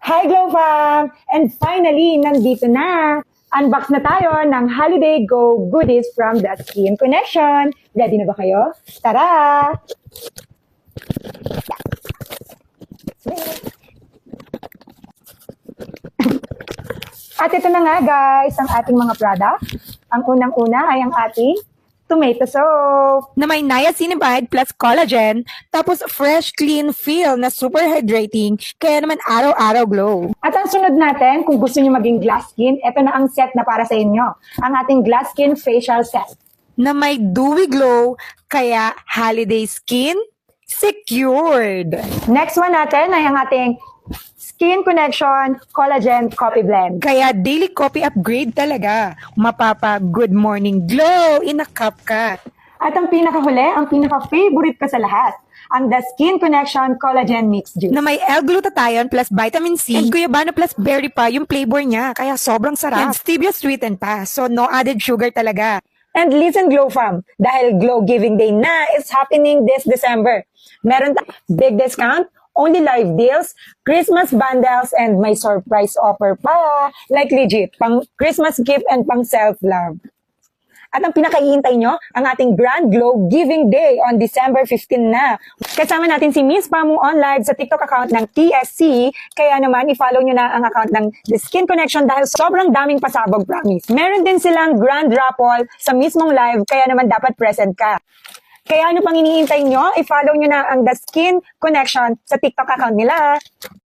Hi Glow Fam! And finally, nandito na! Unbox na tayo ng Holiday Go goodies from The Skin Connection. Ready na ba kayo? Tara! At ito na nga guys, ang ating mga product. Ang unang-una ay ang ating tomato soap na may niacinamide plus collagen, tapos fresh, clean feel na super hydrating, kaya naman araw-araw glow. At ang sunod natin, kung gusto niyo maging glass skin, ito na ang set na para sa inyo. Ang ating glass skin facial set. Na may dewy glow, kaya holiday skin secured. Next one natin ay ang ating Skin Connection Collagen Coffee Blend. Kaya daily coffee upgrade talaga. Mapapa good morning glow in a cup ka. At ang pinakahuli, ang pinaka-favorite ko sa lahat, ang The Skin Connection Collagen Mix Juice. Na may L-glutathione plus vitamin C and guyabano plus berry pa yung flavor niya. Kaya sobrang sarap. And stevia sweetened pa. So no added sugar talaga. And listen Glow Fam, dahil Glow Giving Day na is happening this December. Meron big discount, only live deals, Christmas bundles, and may surprise offer pa. Like legit, pang Christmas gift and pang self-love. At ang pinakahihintay nyo, ang ating Grand Glow Giving Day on December 15 na. Kasama natin si Miss Pamu on live sa TikTok account ng TSC. Kaya naman, i-follow nyo na ang account ng The Skin Connection dahil sobrang daming pasabog, promise. Meron din silang grand raffle sa mismong live, kaya naman dapat present ka. Kaya ano pang iniintay nyo, i-follow nyo na ang The Skin Connection sa TikTok account nila.